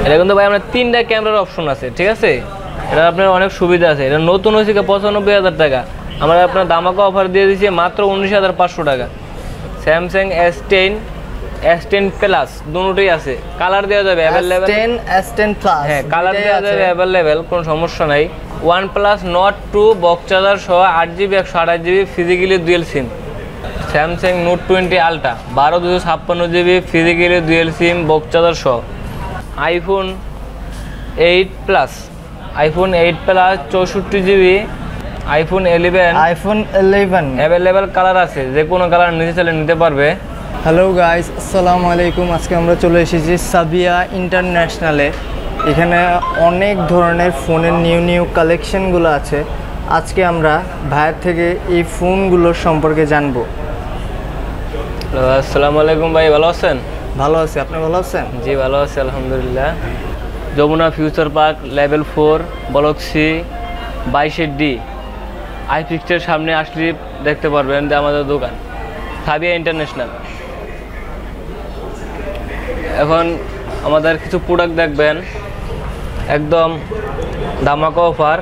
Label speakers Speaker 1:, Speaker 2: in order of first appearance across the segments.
Speaker 1: এটা কিন্তু ভাই আপনার 3টা ক্যামেরার অপশন আছে, ঠিক আছে? এটা আপনার অনেক সুবিধা আছে। এটা নতুন হয়েছে 95,000 টাকা, আমরা আপনার দামাকা অফার দিয়ে দিচ্ছি মাত্র 19,500 টাকা। স্যামসাং S10 প্লাস দুটোই আছে, কালার দেওয়া যাবে অ্যাভেলেবেল।
Speaker 2: S10 প্লাস,
Speaker 1: হ্যাঁ কালার দেওয়া যাবে অ্যাভেলেবেল, কোনো সমস্যা নাই। OnePlus Nord 2 বক্স চার্জার সহ 8GB 128GB physically dual SIM. Samsung Note 20 Ultra 12/256GB physically dual SIM box charger সহ। iPhone 8 plus 64GB, iPhone 11 available colour আছে, যে কোনো কালার নিতে চাইলে নিতে পারবে।
Speaker 2: হ্যালো গাইস, আসসালামু আলাইকুম। আজকে আমরা চলে এসেছি সাবিয়া ইন্টারন্যাশনালে। এখানে অনেক ধরনের ফোনের নিউ কালেকশনগুলো আছে। আজকে আমরা ভাইয়ের থেকে এই ফোনগুলোর সম্পর্কে জানবো।
Speaker 1: আসসালামু আলাইকুম ভাই, ভালো আছেন?
Speaker 2: ভালো আছি, আপনি ভালো আছেন?
Speaker 1: জি ভালো আছি আলহামদুলিল্লাহ। Jamuna future park level 4 block C 22D আইফিক্সের সামনে আসলে দেখতে পারবেন যে আমাদের দোকান সাবিয়া ইন্টারন্যাশনাল। এখন আমাদের কিছু প্রোডাক্ট দেখবেন, একদম ধামাকা অফার,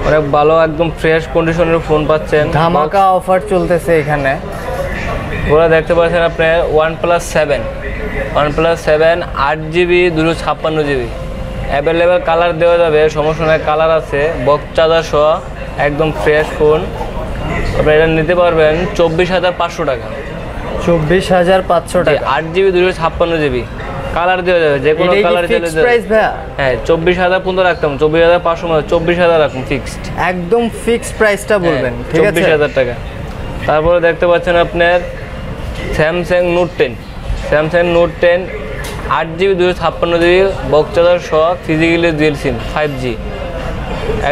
Speaker 1: অনেক ভালো একদম ফ্রেশ কন্ডিশনের ফোন পাচ্ছেন।
Speaker 2: ধামাকা অফার চলতেছে এখানে।
Speaker 1: ওরা দেখতে পাচ্ছেন আপনার OnePlus 7 8GB 256GB available colour দেওয়া যাবে, সমস্যা নাই, কালার আছে, বক্স চার্জার সহ একদম ফ্রেশ ফোন। আপনি এটা নিতে পারবেন 24,500 টাকা।
Speaker 2: 24,500 টাকা,
Speaker 1: 8GB 256GB কালার দেওয়া যাবে, যে কোনো কালার চলে যাবে। হ্যাঁ 24,000 পর্যন্ত রাখতাম, 24,500 মানে 24,000 রাখুন ফিক্সড,
Speaker 2: একদম ফিক্সড প্রাইসটা বলবেন, ঠিক আছে?
Speaker 1: 24,000 টাকা। তারপরে দেখতে পাচ্ছেন আপনার Samsung note 10 8GB 256GB box charger সহ ফিজিক্যালি ডুয়েল সিম 5G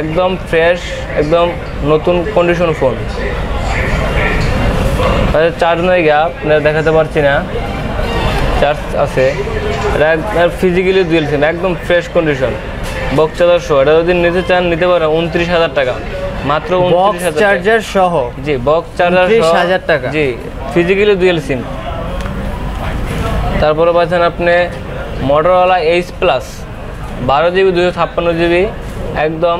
Speaker 1: একদম ফ্রেশ, একদম নতুন কন্ডিশন ফোন। চার্জ নাই গা, আপনার দেখাতে পারছি না, চার্জ আছে। এটা ফিজিক্যালি ডুয়েল সিম একদম ফ্রেশ কন্ডিশন বক্স চার্জার সহ। এটা যদি নিতে চান নিতে পারেন 29,000 টাকা মাত্র। 29,000
Speaker 2: চার্জার সহ,
Speaker 1: জি বক্স চার্জার
Speaker 2: 29,000 টাকা,
Speaker 1: জি ফিজিক্যালি ডুয়েল সিম। তারপরে পাচ্ছেন আপনি Motorola H Plus 12GB 256GB একদম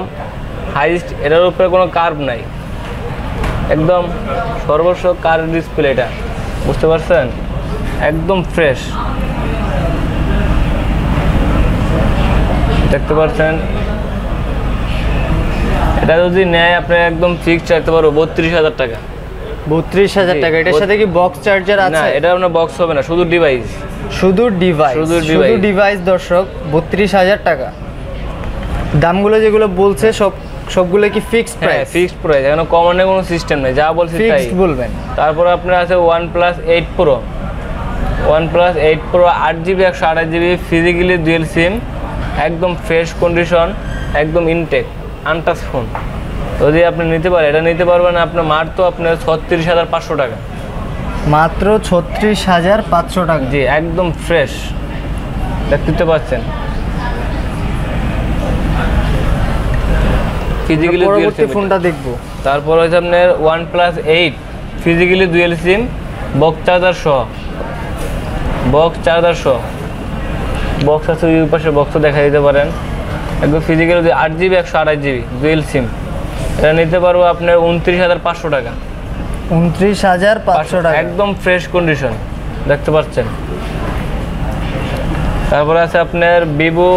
Speaker 1: হাইস্ট, এটার উপরে কোনো কার্ভ নাই, একদম সর্বস্ব কার ডিসপ্লে, এটা বুঝতে পারছেন, একদম ফ্রেশ দেখতে পাচ্ছেন। এটা যদি নেয় আপনি একদম ফিক্সড রাখতে পারবো 32,000 টাকা।
Speaker 2: 32,000 টাকা। এটার সাথে কি বক্স চার্জার আছে?
Speaker 1: না, এটা আপনার বক্স হবে না, শুধু ডিভাইস,
Speaker 2: শুধু ডিভাইস দর্শক, 32,000 টাকা। দামগুলো যেগুলো বলছে সবগুলো কি ফিক্সড প্রাইস?
Speaker 1: হ্যাঁ ফিক্সড প্রাইস, এখানে কমানোর কোনো সিস্টেম নেই, যা বলছি তাই
Speaker 2: ফিক্সড বলবেন।
Speaker 1: তারপর আপনার আছে OnePlus 8 Pro 8GB 128GB physically dual SIM একদম ফ্রেশ কন্ডিশন, একদম ইনটেক আনটাচ ফোন। যদি আপনি নিতে পারেন, এটা নিতে পারবেন আপনার মাত্র আপনার 36,500 টাকা,
Speaker 2: মাত্র 36,500 টাকা।
Speaker 1: জি একদম ফ্রেশ দেখতে পাচ্ছেন ফিজিক্যালি ডুয়েল সিম।
Speaker 2: ফোনটা দেখবো।
Speaker 1: তারপর হচ্ছে আপনার OnePlus 8 physically dual SIM box charger সহ, বক্স আছে ওই পাশে, বক্সও দেখা দিতে পারেন। একদম ফিজিক্যালি 8GB 128GB ডুয়েল সিম, এটা নিতে পারবো আপনার 29,500 টাকা।
Speaker 2: 29,500 টাকা
Speaker 1: একদম ফ্রেশ কন্ডিশন দেখতে পাচ্ছেন। তারপরে আছে আপনার Vivo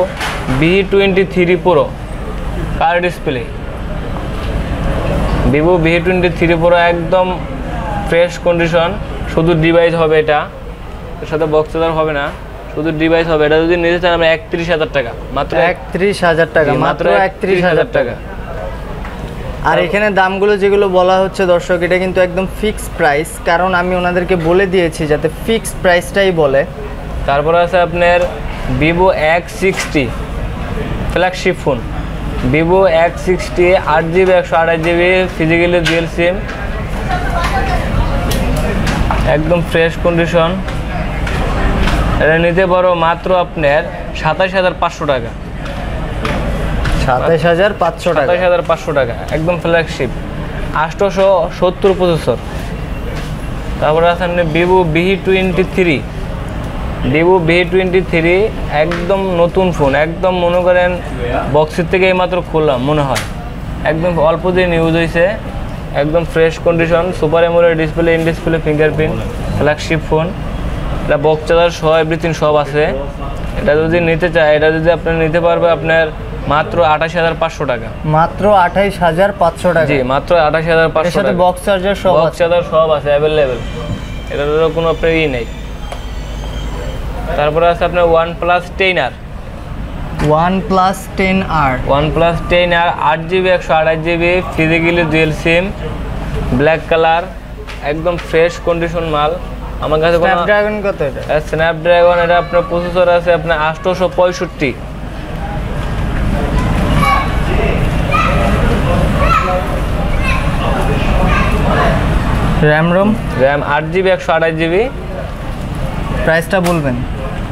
Speaker 1: V23 Pro কার ডিসপ্লে, Vivo V23 Pro একদম ফ্রেশ কন্ডিশন, শুধু ডিভাইস হবে, এটা এর সাথে বক্স চার্জার হবে না, শুধু ডিভাইস হবে। এটা যদি নিতে চান আমরা 31,000 টাকা, মাত্র
Speaker 2: 31,000 টাকা, মাত্র 31,000 টাকা। আর এখানে দামগুলো যেগুলো বলা হচ্ছে দর্শক, এটা কিন্তু একদম ফিক্সড প্রাইস, কারণ আমি ওনাদেরকে বলে দিয়েছি যাতে ফিক্সড প্রাইসটাই বলে।
Speaker 1: তারপর আছে আপনার Vivo X60 flagship phone, Vivo X60 8GB 128GB physically dual SIM একদম ফ্রেশ কন্ডিশন। এটা নিতে পারো মাত্র আপনার 27,500 টাকা।
Speaker 2: 27,500
Speaker 1: টাকা একদম ফ্ল্যাগশিপ 870 প্রসেসর। তারপরে আছে আপনি Vivo V23 ভিভো V23 একদম নতুন ফোন, একদম মনে করেন বক্সের থেকে এইমাত্র খুললাম মনে হয়, একদম অল্প দিন ইউজ হয়েছে, একদম fresh condition, super AMOLED display, in display fingerprint, flagship phone. এটা বক্স চার্জার সহ এভরিথিং সব আছে। এটা যদি নিতে চায়, এটা যদি আপনি নিতে পারবে আপনার মাত্র 28,500 টাকা।
Speaker 2: মাত্র 28,500 টাকা?
Speaker 1: জি, মাত্র 28,500
Speaker 2: এর সাথে
Speaker 1: টাকা।
Speaker 2: বক্স চার্জার সব
Speaker 1: বক্স চার্জার সব আছে অ্যাভেলেবেল, এটারও কোনো আপনার ই নেই। তারপরে আছে আপনার OnePlus 10R।
Speaker 2: OnePlus 10R।
Speaker 1: OnePlus 10R 8GB 128GB, physically dual SIM, black colour, একদম ফ্রেশ কন্ডিশন মাল। আমার কাছে কোনো
Speaker 2: স্ন্যাপড্রাগন কত এটা?
Speaker 1: স্ন্যাপড্রাগন, এটা আপনার প্রসেসর আছে আপনার 865।
Speaker 2: RAM
Speaker 1: RAM 8GB 128GB।
Speaker 2: প্রাইসটা বলবেন?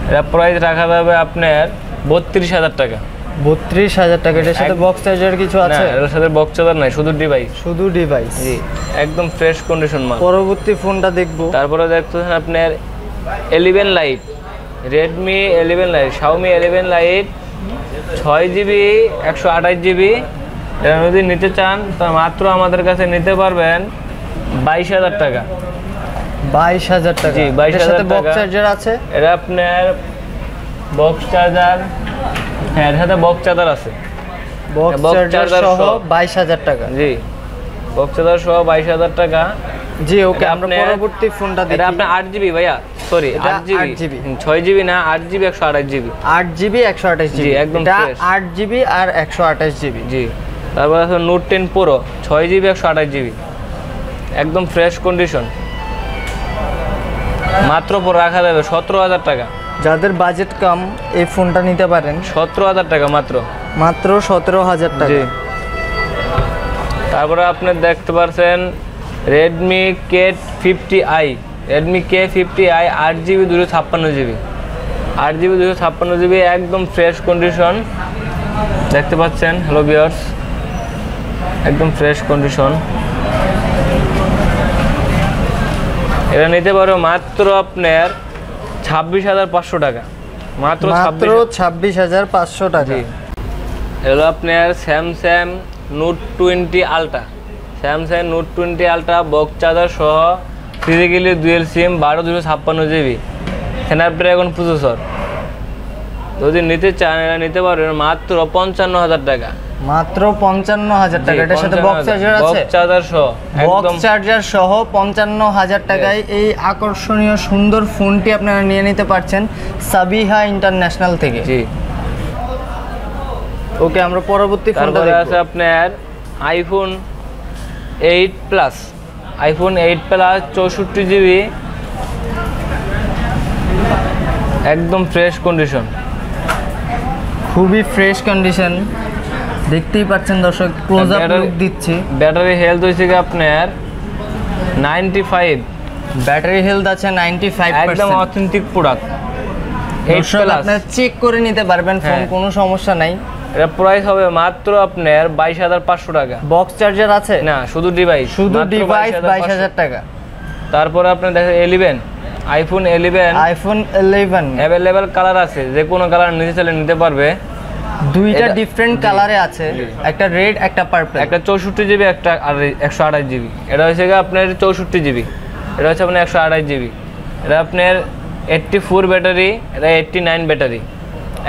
Speaker 1: এটা প্রাইস রাখা যাবে আপনার 32,000 টাকা।
Speaker 2: 32,000 টাকা। এটার সাথে বক্স চার্জার কিছু আছে?
Speaker 1: না, এর সাথে বক্স চার্জার নাই, শুধু ডিভাইস।
Speaker 2: শুধু ডিভাইস?
Speaker 1: জি, একদম ফ্রেশ কন্ডিশন মাল।
Speaker 2: পরবর্তী ফোনটা দেখবো।
Speaker 1: তারপরে দেখতেছেন আপনার 11 light, Redmi 11 light, Xiaomi 11 light 6GB 128GB। এটা যদি নিতে চান তা মাত্র আমাদের কাছে নিতে পারবেন 22,000 টাকা।
Speaker 2: 22,000 টাকা?
Speaker 1: জি, 22,000
Speaker 2: সাথে বক্স
Speaker 1: টাকা।
Speaker 2: চার্জার আছে?
Speaker 1: এটা আপনার বক্স চার্জার, হ্যাঁ এর সাথে বক্স চার্জার আছে।
Speaker 2: বক্স
Speaker 1: box
Speaker 2: চার্জার
Speaker 1: charger
Speaker 2: সহ
Speaker 1: সহ
Speaker 2: 22,000 টাকা?
Speaker 1: জি, বক্স চার্জার সহ 22,000 টাকা।
Speaker 2: জি, ওকে।
Speaker 1: এটা
Speaker 2: আমরা
Speaker 1: আপনার-
Speaker 2: পরবর্তী ফোনটা দেখি।
Speaker 1: এটা আপনার 8GB ভাইয়া, সরি
Speaker 2: এটা
Speaker 1: 8GB,
Speaker 2: 8GB
Speaker 1: 6GB না, 8GB 128GB।
Speaker 2: 8GB 128GB?
Speaker 1: জি, একদম
Speaker 2: এটা
Speaker 1: fresh।
Speaker 2: 8GB আর 128GB?
Speaker 1: জি। তারপর আছে নোট 10 প্রো 6GB 128GB, একদম ফ্রেশ কন্ডিশন, মাত্র রাখা যাবে 17,000 টাকা।
Speaker 2: যাদের বাজেট কম এই ফোনটা নিতে পারেন।
Speaker 1: 17,000 টাকা মাত্র।
Speaker 2: মাত্র 17,000 টাকা?
Speaker 1: জি। তারপরে আপনি দেখতে পাচ্ছেন Redmi K50i, Redmi K50i 8GB 256GB, 8GB 256GB, একদম ফ্রেশ কন্ডিশন দেখতে পাচ্ছেন। হ্যালো ভিউয়ার্স, একদম ফ্রেশ কন্ডিশন। এটা নিতে পারো মাত্র আপনার 26,500 টাকা। মাত্র
Speaker 2: 26,500 টাকা?
Speaker 1: জি। এগুলো আপনার Samsung note 20 ultra, Samsung note 20 ultra, box charger সহ, ফিজিক্যালি ডুয়েল সিম, 12/256GB, স্ন্যাপড্রাগন প্রসেসর। যদি নিতে চান এটা নিতে পারবেন মাত্র 55,000 টাকা।
Speaker 2: মাত্র 55,000 টাকা? এটার সাথে বক্স চার্জার আছে?
Speaker 1: বক্স চার্জার সহ,
Speaker 2: বক্স চার্জার সহ 55,000 টাকায় এই আকর্ষণীয় সুন্দর ফোনটি আপনারা নিয়ে নিতে পারছেন সাবিহা ইন্টারন্যাশনাল থেকে।
Speaker 1: জি।
Speaker 2: ওকে, আমরা পরবর্তী ফোনটা
Speaker 1: তারপরে
Speaker 2: দেখব।
Speaker 1: আছে আপনার iPhone 8 plus, iPhone 8 plus 64GB, একদম ফ্রেশ কন্ডিশন,
Speaker 2: খুবই ফ্রেশ কন্ডিশন, দেখতেই পাচ্ছেন দর্শক, ক্লোজ আপ লুক দিচ্ছি।
Speaker 1: ব্যাটারি হেলথ হয়েছে কি আপনার 95,
Speaker 2: ব্যাটারি হেলথ আছে 95%।
Speaker 1: একদম অথেন্টিক প্রোডাক্ট। 8
Speaker 2: দর্শক
Speaker 1: প্লাস,
Speaker 2: আপনারা চেক করে নিতে পারবেন ফোন,
Speaker 1: হ্যাঁ।
Speaker 2: কোনো সমস্যা নাই।
Speaker 1: এটা প্রাইস হবে মাত্র আপনার 22,500 টাকা।
Speaker 2: বক্স চার্জার আছে?
Speaker 1: না, শুধু ডিভাইস,
Speaker 2: শুধু ডিভাইস 22,000 টাকা।
Speaker 1: তারপরে আপনার দেখেন 11, আইফোন 11,
Speaker 2: আইফোন 11
Speaker 1: অ্যাভেলেবেল কালার আছে, যে কোনো কালার নিতে চাইলে নিতে পারবে।
Speaker 2: দুইটা
Speaker 1: এটা-
Speaker 2: ডিফারেন্ট কালারে আছে, একটা রেড একটা পার্পল।
Speaker 1: একটা 64GB, একটা আর 128GB। এটা হচ্ছে গিয়ে আপনার 64GB, এটা হচ্ছে আপনার 128GB। এটা আপনার 84 ব্যাটারি, এটা 89 ব্যাটারি,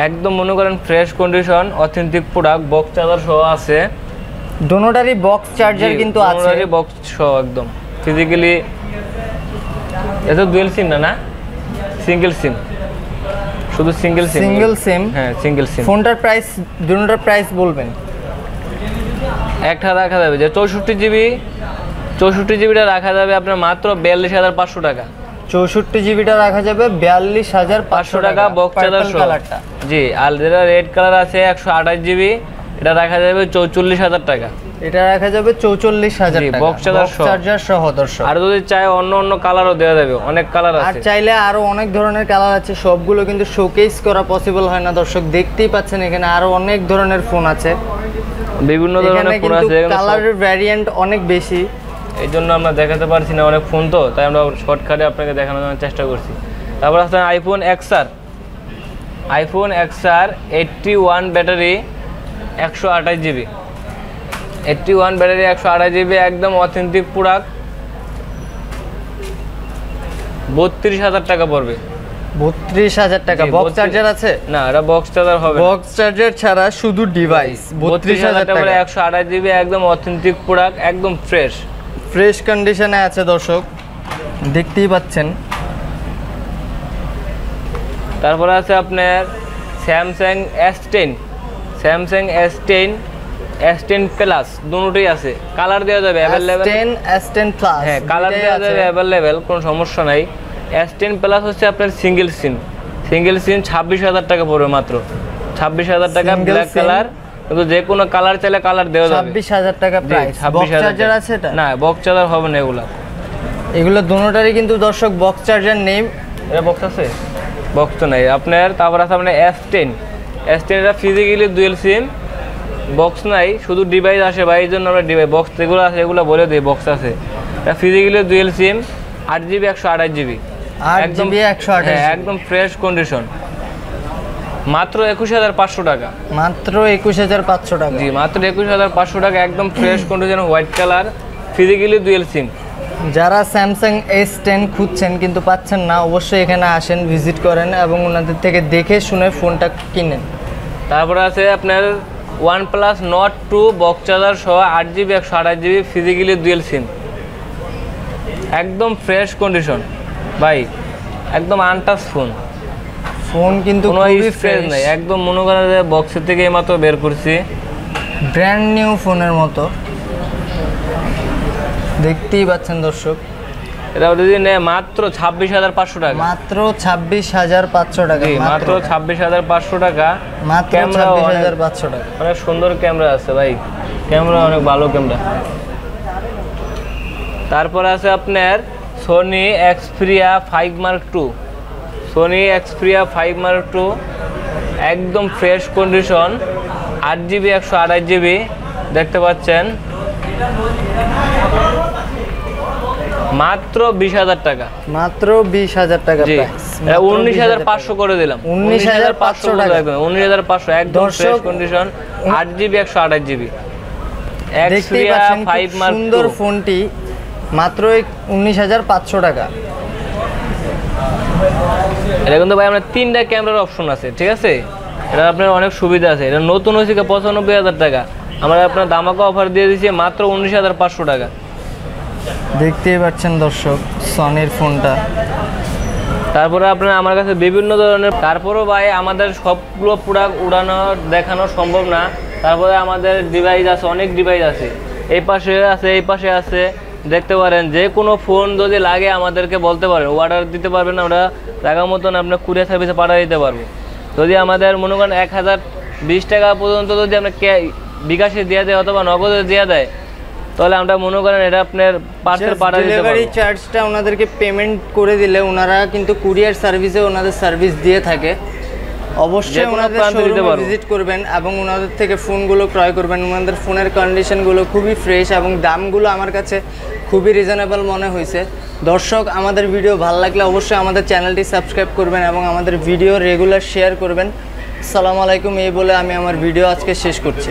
Speaker 1: একদম মনে করেন fresh condition, authentic product, box charger সহ আছে।
Speaker 2: দোনোটারই বক্স চার্জার কিন্তু আছে।
Speaker 1: বক্স সহ একদম ফিজিক্যালি। এটা ডুয়েল সিম না, না সিঙ্গেল সিম, শুধু সিঙ্গেল সিম।
Speaker 2: সিঙ্গেল সিম?
Speaker 1: হ্যাঁ, সিঙ্গেল সিম।
Speaker 2: ফোনটার প্রাইস, দুটোটার প্রাইস বলবেন?
Speaker 1: একটা রাখা যাবে যে 64GBটা রাখা যাবে আপনার মাত্র 42,500 টাকা।
Speaker 2: 64GBটা রাখা যাবে 42,500
Speaker 1: টাকা, বক্স চার্জার সহ।
Speaker 2: কালারটা?
Speaker 1: জি। আর যেটা রেড কালার আছে 128GB, এটা রাখা যাবে 44,000 টাকা।
Speaker 2: এটা রাখা যাবে 44,000
Speaker 1: জি,
Speaker 2: টাকা,
Speaker 1: বক্স চার্জার সহ।
Speaker 2: চার্জার সহ দর্শক।
Speaker 1: আর যদি চাই অন্য অন্য কালারও দেওয়া যাবে, অনেক কালার
Speaker 2: আর
Speaker 1: আছে।
Speaker 2: চাইলে আরো অনেক ধরনের কালার আছে, সবগুলো কিন্তু শোকেস করা পসিবল হয় না দর্শক, দেখতেই পাচ্ছেন এখানে আরো অনেক ধরনের ফোন আছে,
Speaker 1: বিভিন্ন ধরনের
Speaker 2: এখানে
Speaker 1: ফোন
Speaker 2: কিন্তু
Speaker 1: আছে, এখানে
Speaker 2: কালারের ভ্যারিয়েন্ট অনেক বেশি।
Speaker 1: এই জন্য আমরা দেখাতে পারছি না, অনেক ফোন তো, তাই আমরা শর্টকাটে আপনাকে দেখানোর জন্য চেষ্টা করছি। তারপর আছে iPhone XR, iPhone XR 81 battery 128 GB, 81 battery 128 GB, একদম অথেন্টিক প্রোডাক্ট। 32,000 টাকা পড়বে।
Speaker 2: 32,000 টাকা। বক্স চার্জার আছে?
Speaker 1: না, এটা বক্স চার্জার হবে না,
Speaker 2: বক্স চার্জার ছাড়া শুধু ডিভাইস।
Speaker 1: 32,000 টাকা, 128 জিবি, একদম অথেন্টিক প্রোডাক্ট, একদম ফ্রেশ
Speaker 2: কন্ডিশনে আছে দর্শক, দেখতেই পাচ্ছেন।
Speaker 1: তারপরে আছে আপনার Samsung S10, Samsung S10 plus, দুটোই আছে, কালার দেওয়া যাবে অ্যাভেলেবেল।
Speaker 2: S10 প্লাস,
Speaker 1: হ্যাঁ, কালার দেওয়া যাবে অ্যাভেলেবেল, কোনো সমস্যা নাই। S10 প্লাস হচ্ছে আপনার সিঙ্গেল সিম 26,000 টাকা পড়বে, মাত্র 26,000 টাকা, ব্ল্যাক কালার, কিন্তু যে কোনো কালার চাইলে কালার দেওয়া যাবে।
Speaker 2: 26,000 টাকা প্রাইস। বক্স চার্জার আছে এটা?
Speaker 1: না, বক্স চার্জার হবে না
Speaker 2: এগুলো দুটোটারই কিন্তু দর্শক বক্স চার্জার নেই।
Speaker 1: এটা বক্স আছে? বক্স তো নাই আপনার। তারপর আছে আপনার S10, এটা ফিজিক্যালি ডুয়েল সিম, বক্স নাই, শুধু ডিভাইস আসে ভাই, এই জন্য আমরা ডিভাইস বক্স যেগুলো আছে এগুলো বলে দিই, বক্স আছে। এটা ফিজিক্যালি ডুয়েল সিম, 8 জিবি 128 জিবি, একদম ফ্রেশ কন্ডিশন, মাত্র 21,500 টাকা।
Speaker 2: মাত্র 21,500 টাকা?
Speaker 1: জি, মাত্র 21,500 টাকা, একদম fresh condition, white colour, physically dual SIM.
Speaker 2: যারা স্যামসাং S10 খুঁজছেন কিন্তু পাচ্ছেন না, অবশ্যই এখানে আসেন, ভিজিট করেন এবং ওনাদের থেকে দেখে শুনে ফোনটা কিনেন।
Speaker 1: তারপরে আছে আপনার OnePlus Nord 2 বক্স চার্জার সহ 8 GB 128 GB, physically dual SIM, একদম ফ্রেশ কন্ডিশন ভাই, একদম আনটাচ ফোন কিন্তু খুবই ফ্রেশ নাই, একদম মনে করেন যে বক্সের থেকে এইমাত্র বের করছি,
Speaker 2: ব্র্যান্ড নিউ ফোনের মতো, দেখতেই পাচ্ছেন দর্শক।
Speaker 1: এটা যদি নেয় মাত্র 26,500 টাকা।
Speaker 2: মাত্র 26,500 টাকা?
Speaker 1: মাত্র 26,500 টাকা।
Speaker 2: মাত্র 26,500 টাকা।
Speaker 1: অনেক সুন্দর ক্যামেরা আছে ভাই, ক্যামেরা অনেক ভালো ক্যামেরা। তারপর আছে আপনার Sony Xperia 5 Mark II, Sony Xperia 5 Mark II, একদম ফ্রেশ কন্ডিশন, 8 জিবি 128 জিবি, দেখতে পাচ্ছেন, মাত্র 20,000 টাকা।
Speaker 2: মাত্র 20,000 টাকা প্রাইস।
Speaker 1: 19,500 করে দিলাম।
Speaker 2: 19,500 টাকা,
Speaker 1: 19,500, একদম fresh condition, 8 GB 128 GB,
Speaker 2: Xperia 5 Mark II, সুন্দর ফোনটি, মাত্র 19,500 টাকা।
Speaker 1: এটা কিন্তু ভাই আমরা 3টা ক্যামেরার অপশন আছে, ঠিক আছে, এটা আপনার অনেক সুবিধা আছে। এটা নতুন হয়েছে 95,000 টাকা, আমরা আপনার দামাকা অফার দিয়ে দিচ্ছি মাত্র 19,500 টাকা।
Speaker 2: দেখতেই পাচ্ছেন দর্শক সনির ফোনটা।
Speaker 1: তারপরে আপনার আমার কাছে বিভিন্ন ধরনের, তারপরেও ভাই আমাদের সবগুলো প্রোডাক্ট উড়ানো দেখানো সম্ভব না, তারপরে আমাদের ডিভাইস আছে, অনেক ডিভাইস আছে, এই পাশে আছে, এই পাশে আছে, দেখতে পারেন। যে কোনো ফোন যদি লাগে আমাদেরকে বলতে পারেন, অর্ডার দিতে পারবেন, আমরা জায়গা মতন আপনার কুরিয়ার সার্ভিসে পাঠিয়ে দিতে পারবো। যদি আমাদের মনে করেন 1,020 টাকা পর্যন্ত যদি আমরা বিকাশে দিয়ে দেয় অথবা নগদে দিয়ে দেয়, তাহলে আমরা মনে করেন এটা আপনার পার্সেল পাঠিয়ে দিতে পারবো।
Speaker 2: ডেলিভারি চার্জটা ওনাদেরকে পেমেন্ট করে দিলে ওনারা কিন্তু কুরিয়ার সার্ভিসে ওনাদের সার্ভিস দিয়ে থাকে। অবশ্যই ওনাদের শোরুমে ভিজিট করবেন এবং ওনাদের থেকে ফোনগুলো ক্রয় করবেন। ওনাদের ফোনের কন্ডিশনগুলো খুবই ফ্রেশ এবং দামগুলো আমার কাছে খুবই রিজনেবল মনে হয়েছে। দর্শক, আমাদের ভিডিও ভালো লাগলে অবশ্যই আমাদের চ্যানেলটি সাবস্ক্রাইব করবেন এবং আমাদের ভিডিও রেগুলার শেয়ার করবেন। আসসালামু আলাইকুম, এই বলে আমি আমার ভিডিও আজকে শেষ করছি।